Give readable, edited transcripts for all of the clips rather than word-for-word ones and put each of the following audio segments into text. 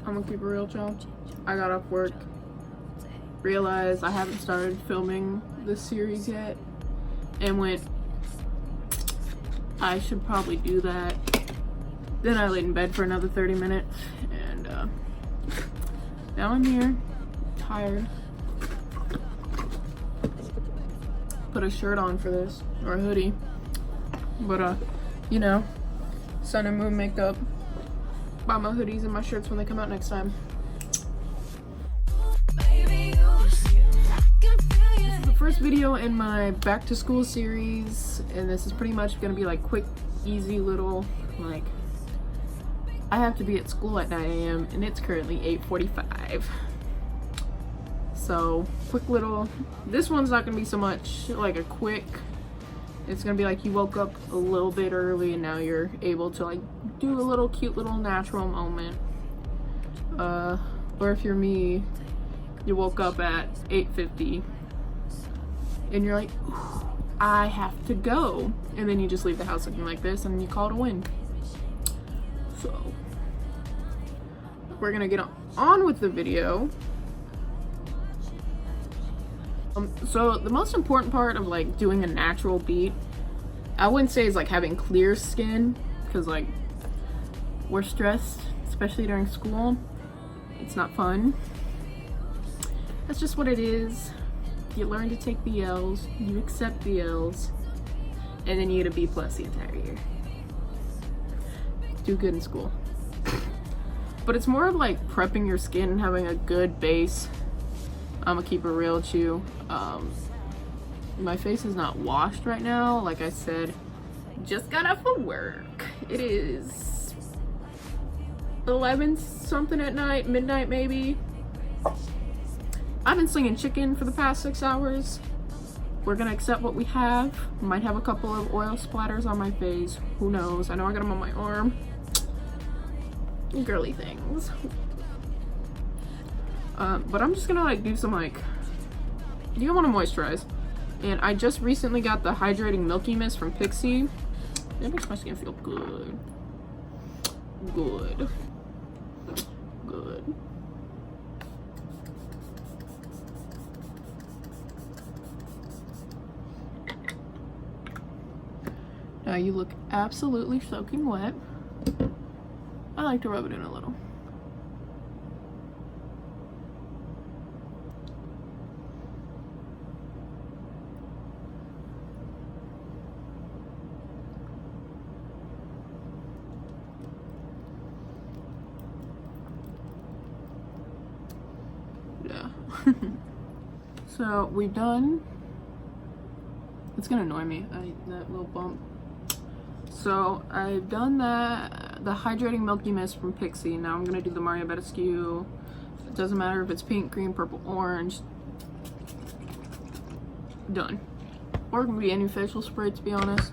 I'm gonna keep it real, child. I got off work, realized I haven't started filming this series yet, and went, I should probably do that. Then I laid in bed for another 30 minutes, and now I'm here, tired. Put a shirt on for this, or a hoodie, but you know, sun and moon makeup. Buy my hoodies and my shirts when they come out next time. This is the first video in my back to school series, and this is pretty much gonna be like quick, easy little, like, I have to be at school at 9 a.m. and it's currently 8:45. So quick little, this one's not gonna be so much like a quick, it's gonna be like you woke up a little bit early and now you're able to like do a little cute little natural moment. Or if you're me, you woke up at 8:50 and you're like, I have to go, and then you just leave the house looking like this and you call it a win. So we're gonna get on with the video. So the most important part of like doing a natural beat, I wouldn't say is like having clear skin, because like we're stressed, especially during school. It's not fun. That's just what it is. You learn to take the L's, you accept the L's, and then you get a B+ the entire year. Do good in school. But it's more of like prepping your skin and having a good base. I'm gonna keep it real with you. My face is not washed right now. Like I said, just got off of work. It is 11 something at night, midnight maybe. I've been slinging chicken for the past 6 hours. We're gonna accept what we have. Might have a couple of oil splatters on my face. Who knows? I know I got them on my arm. Girly things. But I'm just gonna like do some like, you want to moisturize, and I just recently got the hydrating milky mist from Pixie. It makes my skin feel good. Good. Now you look absolutely soaking wet. I like to rub it in a little. Yeah. So we've done, it's gonna annoy me, that little bump. So I've done the hydrating milky mist from Pixie. Now I'm gonna do the Mario Badescu. It doesn't matter if it's pink, green, purple, orange. Done. Or it can be any facial spray, to be honest.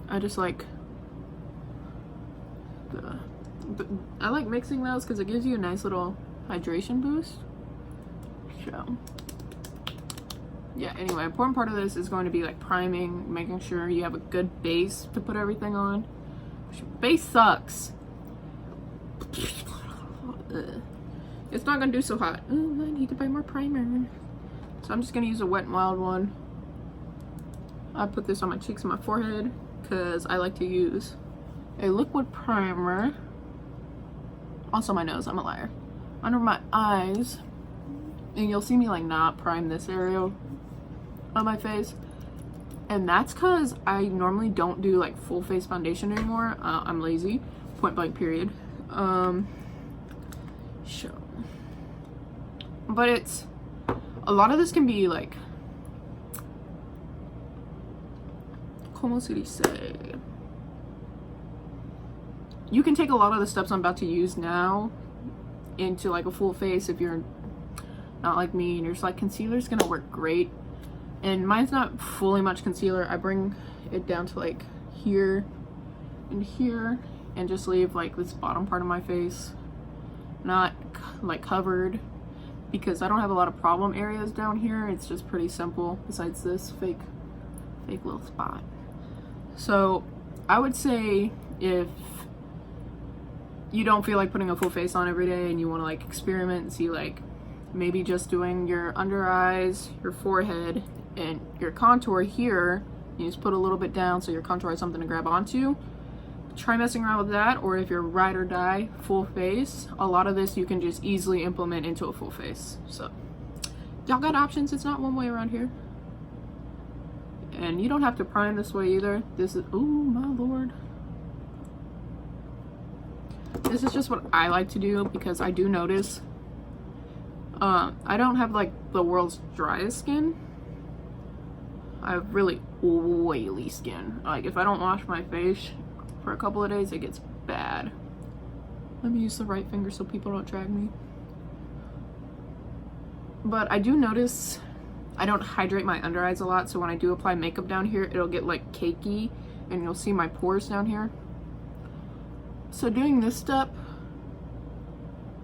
I just like I like mixing those because it gives you a nice little hydration boost. So yeah, anyway, important part of this is going to be like priming, making sure you have a good base to put everything on. Your base sucks. It's not gonna do so hot. Oh, I need to buy more primer. So I'm just gonna use a Wet n Wild one. I put this on my cheeks and my forehead because I like to use a liquid primer. Also my nose, I'm a liar. Under my eyes, and you'll see me like not prime this area on my face, and that's because I normally don't do like full face foundation anymore. I'm lazy, point blank period. So but it's a lot of this can be like, como se dice, you can take a lot of the steps I'm about to use now into like a full face if you're not like me and you're just like, concealer's gonna work great. And mine's not fully much concealer. I bring it down to like here and here and just leave like this bottom part of my face not like covered, because I don't have a lot of problem areas down here. It's just pretty simple besides this fake little spot. So I would say if you don't feel like putting a full face on every day and you want to like experiment and see like maybe just doing your under eyes, your forehead, and your contour here, you just put a little bit down so your contour has something to grab onto. Try messing around with that, or if you're ride or die full face, a lot of this you can just easily implement into a full face. So y'all got options. It's not one way around here. And you don't have to prime this way either. This is, oh my lord. This is just what I like to do because I do notice I don't have like the world's driest skin. I have really oily skin. Like if I don't wash my face for a couple of days, it gets bad. Let me use the right finger so people don't drag me. But I do notice I don't hydrate my under eyes a lot, so when I do apply makeup down here, it'll get like cakey and you'll see my pores down here. So doing this step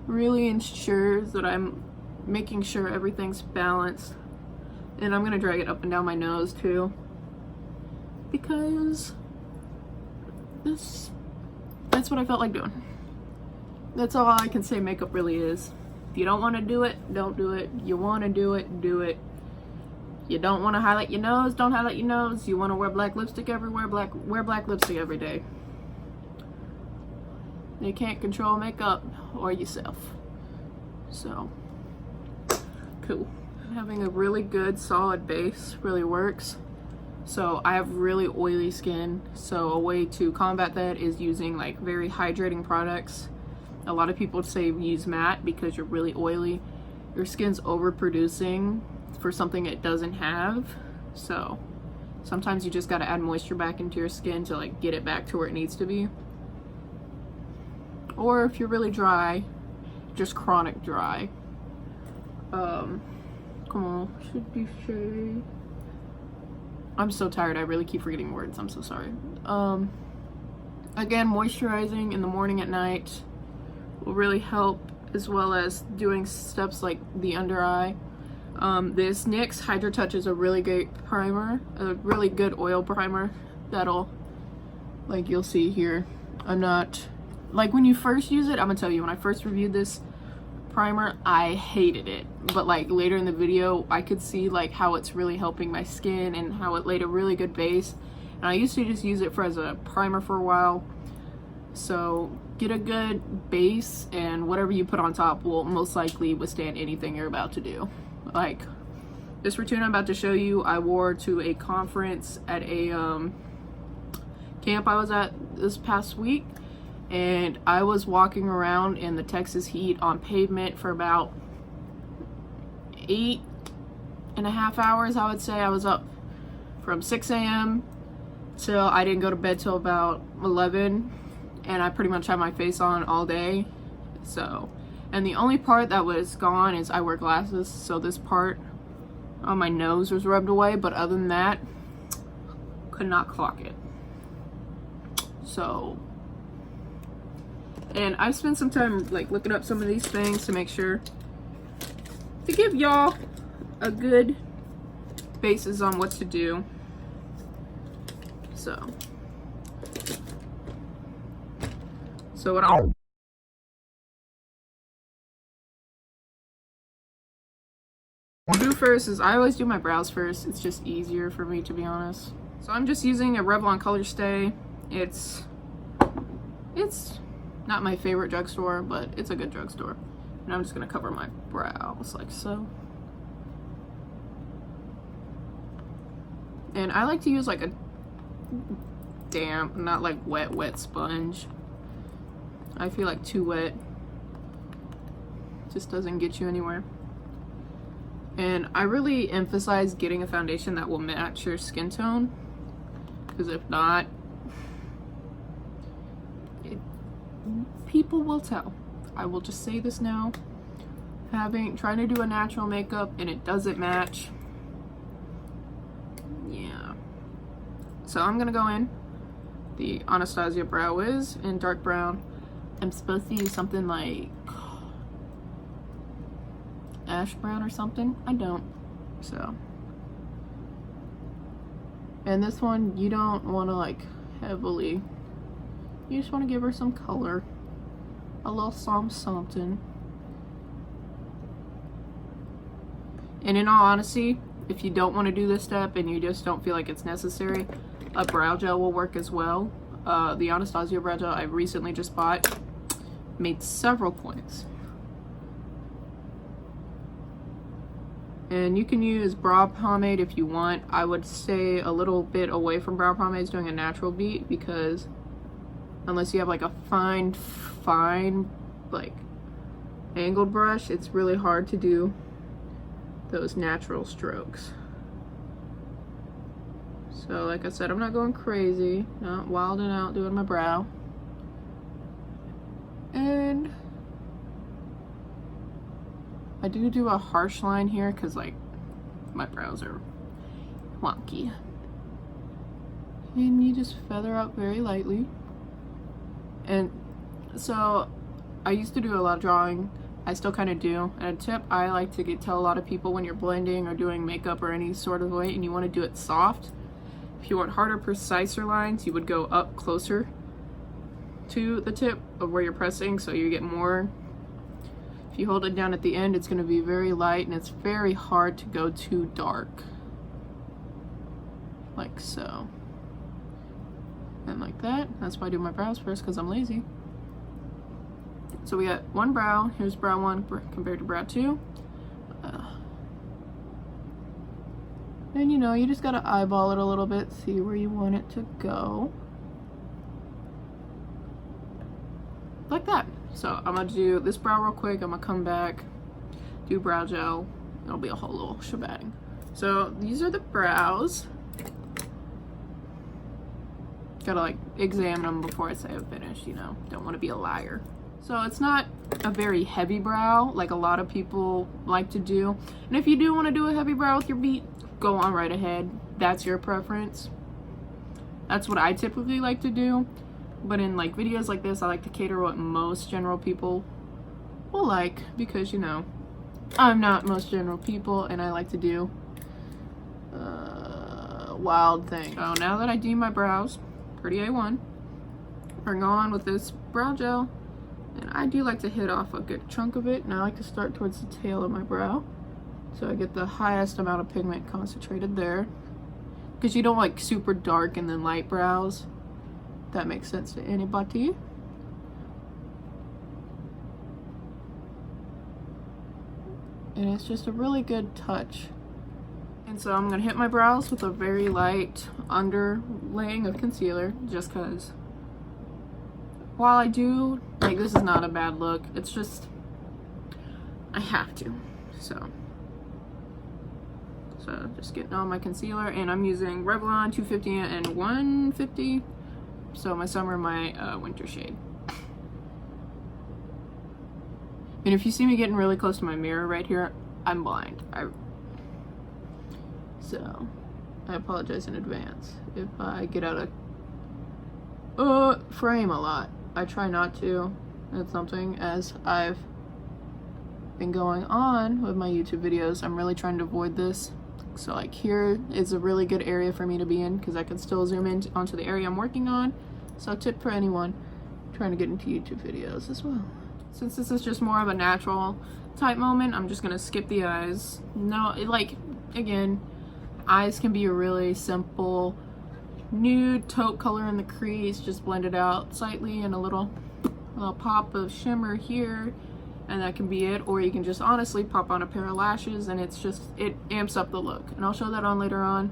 really ensures that I'm making sure everything's balanced. And I'm gonna drag it up and down my nose too, because that's what I felt like doing. That's all I can say makeup really is. If you don't want to do it, don't do it. You want to do it, do it. You don't want to highlight your nose, don't highlight your nose. You want to wear black lipstick everywhere, wear black lipstick every day. You can't control makeup or yourself. So, cool. Having a really good solid base really works. So I have really oily skin, so a way to combat that is using like very hydrating products. A lot of people say use matte because you're really oily. Your skin's overproducing for something it doesn't have. So sometimes you just got to add moisture back into your skin to like get it back to where it needs to be. Or if you're really dry, just chronic dry. Come on, should be shade. I'm so tired, I really keep forgetting words, I'm so sorry. Again, moisturizing in the morning at night will really help, as well as doing steps like the under eye. This NYX Hydra Touch is a really great primer, a really good oil primer that'll, like you'll see here, I'm not, like when you first use it, I'm gonna tell you, when I first reviewed this primer, I hated it, but like later in the video I could see like how it's really helping my skin and how it laid a really good base. And I used to just use it as a primer for a while. So get a good base and whatever you put on top will most likely withstand anything you're about to do. Like this routine I'm about to show you, I wore to a conference at a camp I was at this past week. And I was walking around in the Texas heat on pavement for about 8.5 hours, I would say. I was up from 6 a.m. till I didn't go to bed till about 11, and I pretty much had my face on all day. So, and the only part that was gone is I wear glasses, so this part on my nose was rubbed away, but other than that, could not clock it. So, and I've spent some time like looking up some of these things to make sure to give y'all a good basis on what to do. So what I'll do first is I always do my brows first. It's just easier for me, to be honest. So I'm just using a Revlon Color Stay. It's not my favorite drugstore, but it's a good drugstore. And I'm just gonna cover my brows like so. And I like to use like a damp, not like wet sponge. I feel like too wet just doesn't get you anywhere. And I really emphasize getting a foundation that will match your skin tone, because if not, people will tell. I will just say this now. Trying to do a natural makeup and it doesn't match. Yeah. So I'm gonna go in the Anastasia Brow Wiz in dark brown. I'm supposed to use something like ash brown or something. I don't. So. And this one, you don't want to like heavily. You just want to give her some color. a little something. And in all honesty, if you don't want to do this step and you just don't feel like it's necessary, a brow gel will work as well. The Anastasia brow gel I recently just bought made several points. And you can use brow pomade if you want. I would stay a little bit away from brow pomades doing a natural beat, because unless you have like a fine like angled brush, it's really hard to do those natural strokes. So like I said, I'm not going crazy, not wilding out doing my brow. And I do a harsh line here because like my brows are wonky. And you just feather out very lightly. And so I used to do a lot of drawing. I still kind of do. And a tip I like to tell a lot of people when you're blending or doing makeup or any sort of way and you want to do it soft, if you want harder, preciser lines, you would go up closer to the tip of where you're pressing, so you get more. If you hold it down at the end, it's going to be very light, and it's very hard to go too dark. Like so. And like that. That's why I do my brows first, because I'm lazy. So we got one brow. Here's brow 1 compared to brow 2. And you know, you just gotta eyeball it a little bit, see where you want it to go. Like that. So I'm gonna do this brow real quick. I'm gonna come back, do brow gel. It'll be a whole little shebang. So these are the brows. Gotta like examine them before I say I'm finished, you know. Don't want to be a liar. So it's not a very heavy brow like a lot of people like to do. And if you do want to do a heavy brow with your beat, go on right ahead. That's your preference. That's what I typically like to do. But in like videos like this, I like to cater what most general people will like, because you know, I'm not most general people and I like to do wild things. So now that I do my brows, pretty A1, we're going on with this brow gel. And I do like to hit off a good chunk of it, and I like to start towards the tail of my brow, so I get the highest amount of pigment concentrated there, because you don't like super dark and then light brows. That makes sense to anybody. And it's just a really good touch. And so I'm gonna hit my brows with a very light underlaying of concealer, just because while I do, like, this is not a bad look, it's just, I have to, so just getting on my concealer, and I'm using Revlon 250 and 150, so my summer, my winter shade. And if you see me getting really close to my mirror right here, I'm blind, so I apologize in advance if I get out of frame a lot. I try not to. It's something, as I've been going on with my YouTube videos, I'm really trying to avoid this. So like here is a really good area for me to be in, because I can still zoom in onto the area I'm working on. So tip for anyone trying to get into YouTube videos as well. Since this is just more of a natural type moment, I'm just gonna skip the eyes. No, like, again, eyes can be a really simple nude taupe color in the crease, just blend it out slightly, and a little pop of shimmer here, and that can be it. Or you can just honestly pop on a pair of lashes, and it's just, it amps up the look. And I'll show that on later on,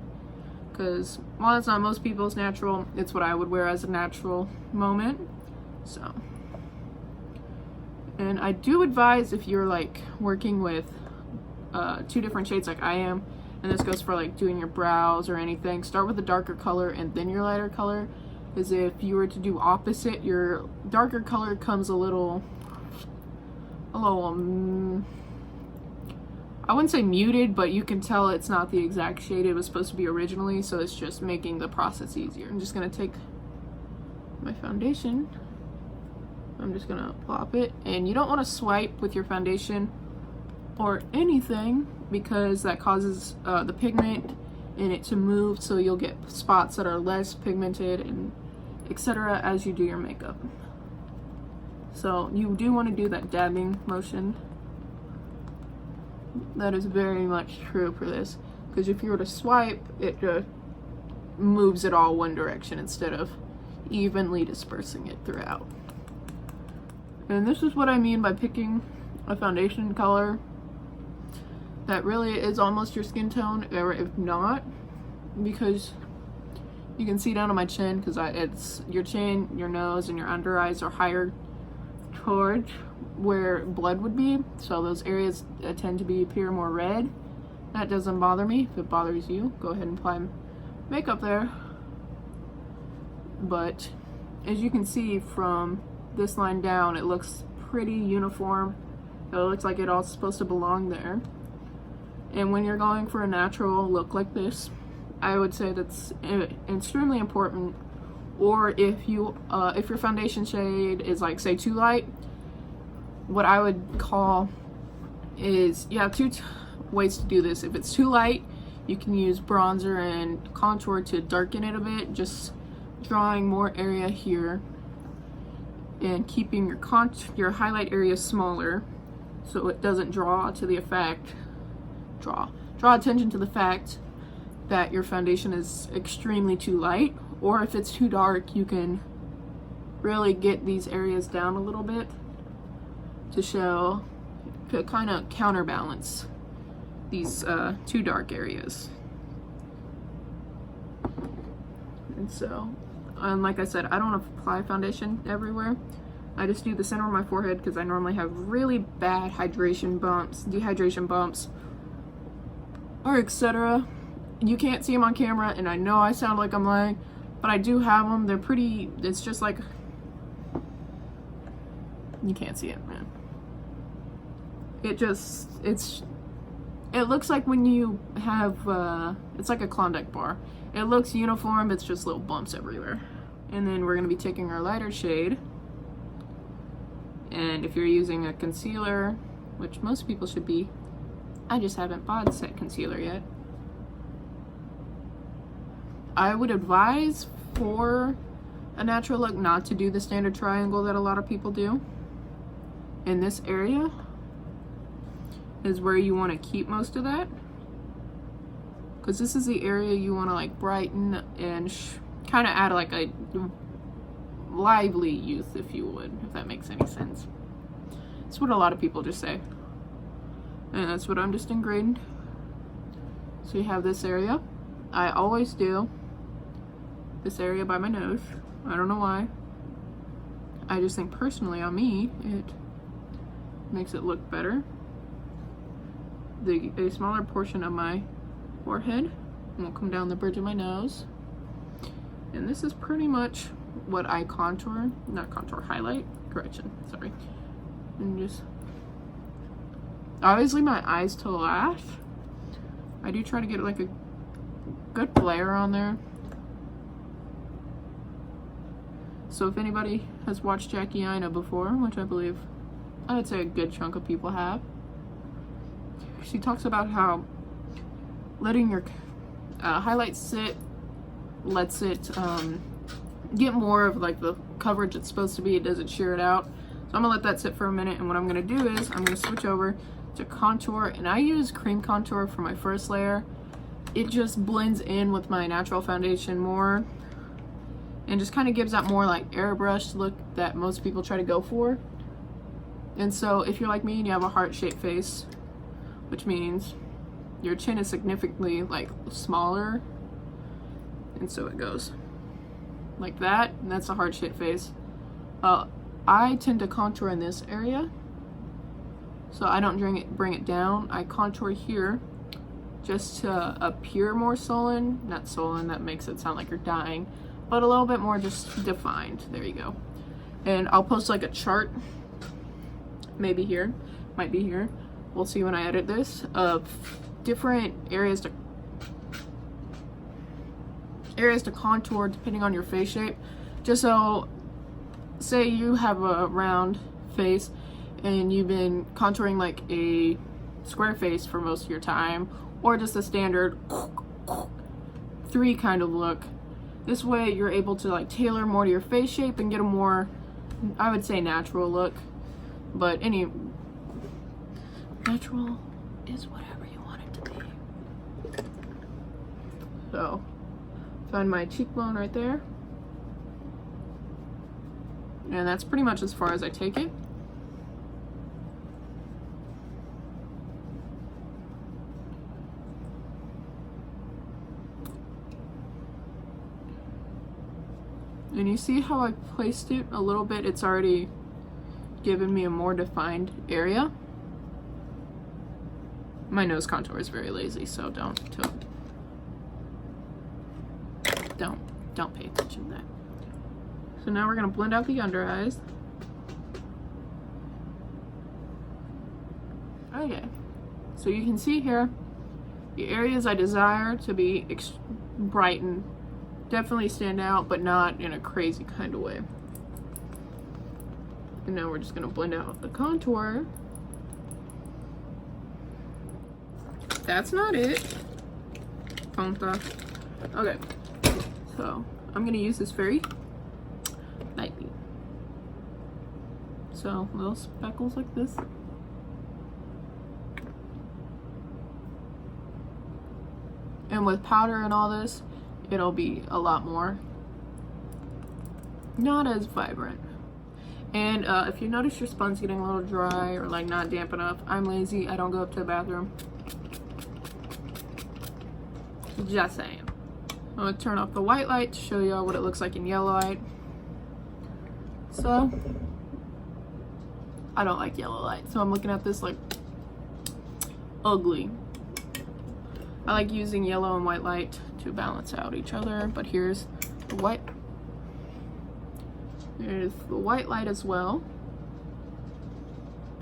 because while it's not most people's natural, it's what I would wear as a natural moment. So, and I do advise, if you're like working with 2 different shades like I am, and this goes for like doing your brows or anything, start with a darker color and then your lighter color. Is if you were to do opposite, your darker color comes a little I wouldn't say muted, but you can tell it's not the exact shade it was supposed to be originally, so it's just making the process easier. I'm just gonna take my foundation, I'm just gonna plop it, and you don't want to swipe with your foundation or anything, because that causes the pigment in it to move, so you'll get spots that are less pigmented and etc. as you do your makeup. So you do want to do that dabbing motion. That is very much true for this, because if you were to swipe, it just moves it all one direction instead of evenly dispersing it throughout. And this is what I mean by picking a foundation color that really is almost your skin tone, or if not, because you can see down on my chin, because it's your chin, your nose, and your under eyes are higher towards where blood would be, so those areas tend to appear more red. That doesn't bother me. If it bothers you, go ahead and apply makeup there. But as you can see from this line down, it looks pretty uniform. It looks like it all supposed to belong there. And when you're going for a natural look like this, I would say that's extremely important. Or if your foundation shade is like, say, too light, what I would call is, you have two ways to do this. If it's too light, you can use bronzer and contour to darken it a bit, just drawing more area here and keeping your highlight area smaller so it doesn't draw attention to the fact that your foundation is extremely too light. Or if it's too dark, you can really get these areas down a little bit to kind of counterbalance these too dark areas. And so, like I said, I don't apply foundation everywhere. I just do the center of my forehead because I normally have really bad dehydration bumps, or etc. You can't see them on camera, and I know I sound like I'm lying, but I do have them. They're pretty, it's just like, you can't see it, man. It looks like when you have, it's like a Klondike bar. It looks uniform, it's just little bumps everywhere. And then we're gonna be taking our lighter shade. And if you're using a concealer, which most people should be, I just haven't bought set concealer yet. I would advise for a natural look not to do the standard triangle that a lot of people do. In this area is where you want to keep most of that, because this is the area you want to like brighten and kind of add like a lively youth, if you would, if that makes any sense. That's what a lot of people just say, and that's what I'm just ingrained. So you have this area. I always do this area by my nose. I don't know why. I just think personally on me it makes it look better. A smaller portion of my forehead will come down the bridge of my nose, and this is pretty much what I highlight, sorry, and just obviously my eyes to lash. I do try to get like a good flare on there. So if anybody has watched Jackie Aina before, which I believe I would say a good chunk of people have, she talks about how letting your highlight sit lets it get more of like the coverage it's supposed to be. It doesn't shear it out. So I'm gonna let that sit for a minute, and what I'm gonna do is I'm gonna switch over to contour, and I use cream contour for my first layer. It just blends in with my natural foundation more and just kind of gives that more like airbrush look that most people try to go for. And so if you're like me and you have a heart-shaped face, which means your chin is significantly like smaller, and so it goes like that, and that's a heart-shaped face. I tend to contour in this area, so I don't bring it down. I contour here just to appear more swollen. Not swollen, that makes it sound like you're dying, but a little bit more just defined. There you go. And I'll post like a chart, maybe here, might be here, we'll see when I edit this, of different areas to contour depending on your face shape. Just so, say you have a round face and you've been contouring like a square face for most of your time, or just a standard 3 kind of look. This way you're able to like tailor more to your face shape and get a more I would say natural look, but any natural is whatever you want it to be. So find my cheekbone right there, and that's pretty much as far as I take it. And you see how I placed it a little bit? It's already given me a more defined area. My nose contour is very lazy, so don't pay attention to that. So now we're gonna blend out the under eyes. Okay, so you can see here the areas I desire to be brightened definitely stand out, but not in a crazy kind of way. And now we're just gonna blend out the contour. That's not it. Okay, so I'm gonna use this very lightly. So little speckles like this. And with powder and all this, it'll be a lot more, not as vibrant. And if you notice your spon's getting a little dry or like not damp enough, I'm lazy, I don't go up to the bathroom. Just saying. I'm gonna turn off the white light to show y'all what it looks like in yellow light. So I don't like yellow light, so I'm looking at this like ugly. I like using yellow and white light to balance out each other, but here's the white. There's the white light as well.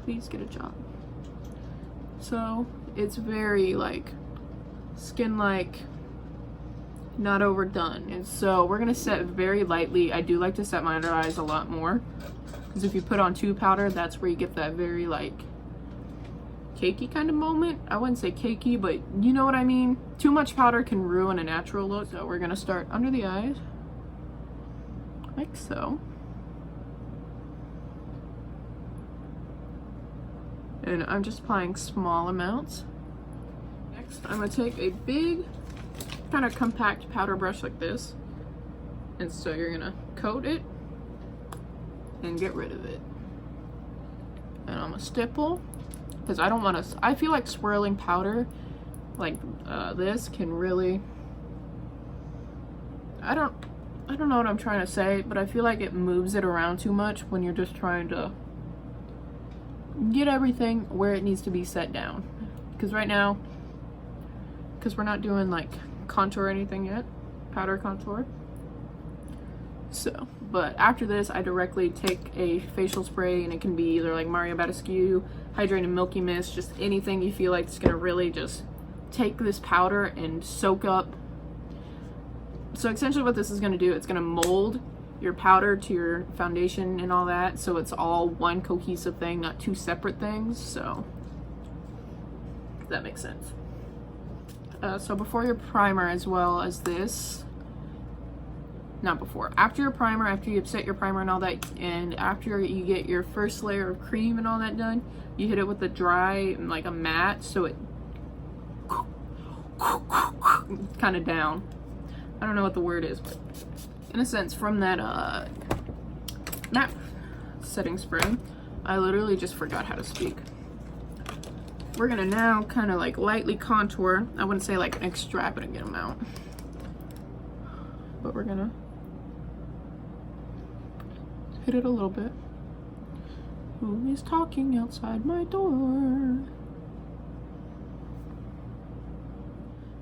Please get a job. So it's very like skin-like, not overdone. And so we're gonna set very lightly. I do like to set my under eyes a lot more, because if you put on too powder, that's where you get that very like cakey kind of moment. I wouldn't say cakey, but you know what I mean. Too much powder can ruin a natural look. So we're gonna start under the eyes like so, and I'm just applying small amounts. Next, I'm gonna take a big kind of compact powder brush like this, and so you're gonna coat it and get rid of it. And I'm gonna stipple, because I don't want to, I feel like swirling powder like this can really, I don't know what I'm trying to say, but I feel like it moves it around too much when you're just trying to get everything where it needs to be set down. Because right now, because we're not doing like contour or anything yet, powder contour. So, but after this, I directly take a facial spray, and it can be either like Mario Badescu, Hydrating Milky Mist, just anything you feel like it's gonna really just take this powder and soak up. So essentially what this is gonna do, it's gonna mold your powder to your foundation and all that, so it's all one cohesive thing, not two separate things. So if that makes sense. So before your primer, as well as this, not before, after your primer, after you've set your primer and all that, and after you get your first layer of cream and all that done, you hit it with a dry, like a matte, so it kind of down. I don't know what the word is, but in a sense, from that matte setting spray, I literally just forgot how to speak. We're gonna now kind of like lightly contour. I wouldn't say like an extravagant amount, but we're gonna hit it a little bit. Who is talking outside my door?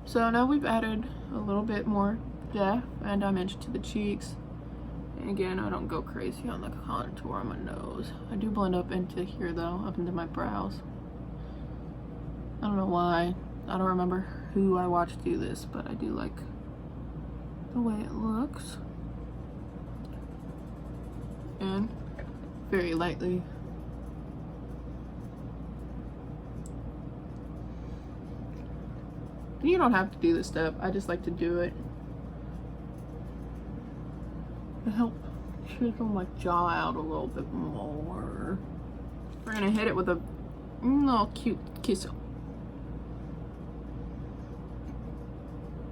So now we've added a little bit more depth and dimension to the cheeks. And again, I don't go crazy on the contour on my nose. I do blend up into here though, up into my brows. I don't know why. I don't remember who I watched do this, but I do like the way it looks. And very lightly. You don't have to do this step. I just like to do it to help chisel my jaw out a little bit more. We're gonna hit it with a little cute chisel.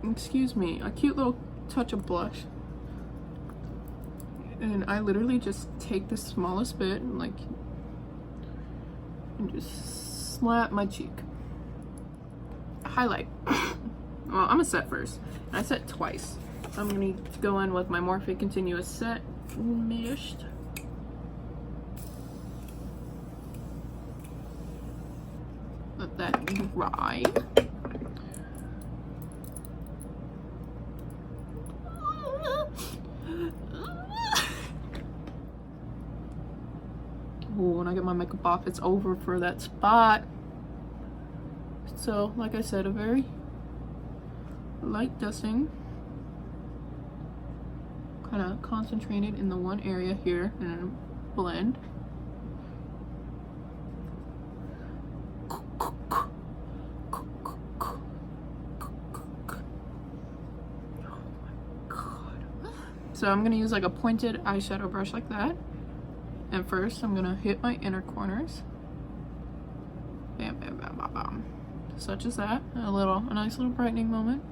Excuse me, a cute little touch of blush. And I literally just take the smallest bit and like, and just slap my cheek. Highlight. Well, I'm gonna set first. I set twice. I'm gonna go in with my Morphe Continuous Set Mist. Let that dry. When I get my makeup off, it's over for that spot. So, like I said, a very light dusting. Kind of concentrated in the one area here and then blend. So I'm gonna use like a pointed eyeshadow brush like that. And first I'm gonna hit my inner corners. Bam, bam, bam, bam, bam. Such as that. A nice little brightening moment.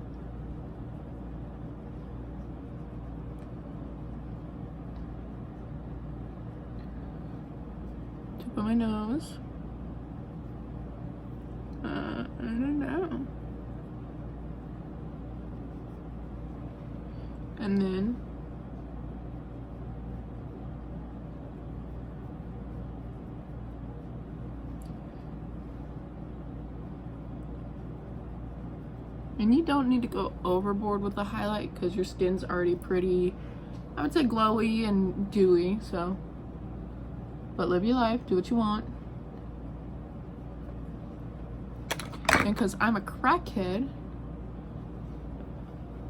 Tip of my nose. I don't know. And then you don't need to go overboard with the highlight because your skin's already pretty, I would say, glowy and dewy, so. But live your life, do what you want. And because I'm a crackhead,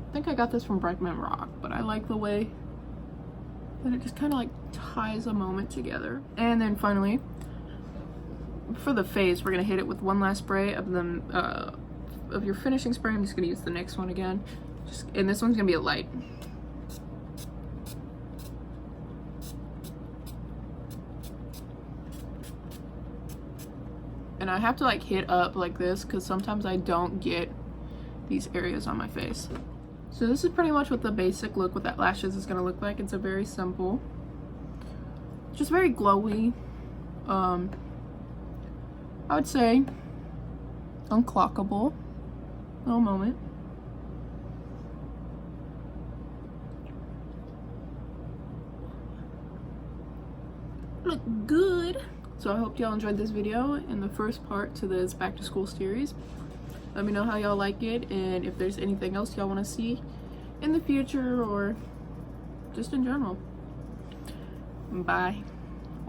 I think I got this from Brightman Rock, but I like the way that it just kind of like ties a moment together. And then finally, for the face, we're gonna hit it with one last spray of the of your finishing spray. I'm just gonna use the next one again, and this one's gonna be a light. And I have to like hit up like this because sometimes I don't get these areas on my face. So this is pretty much what the basic look with that lashes is gonna look like. It's a very simple, just very glowy, I would say unclockable little moment. Look good. So I hope y'all enjoyed this video and the first part to this back to school series. Let me know how y'all like it and if there's anything else y'all want to see in the future or just in general. Bye.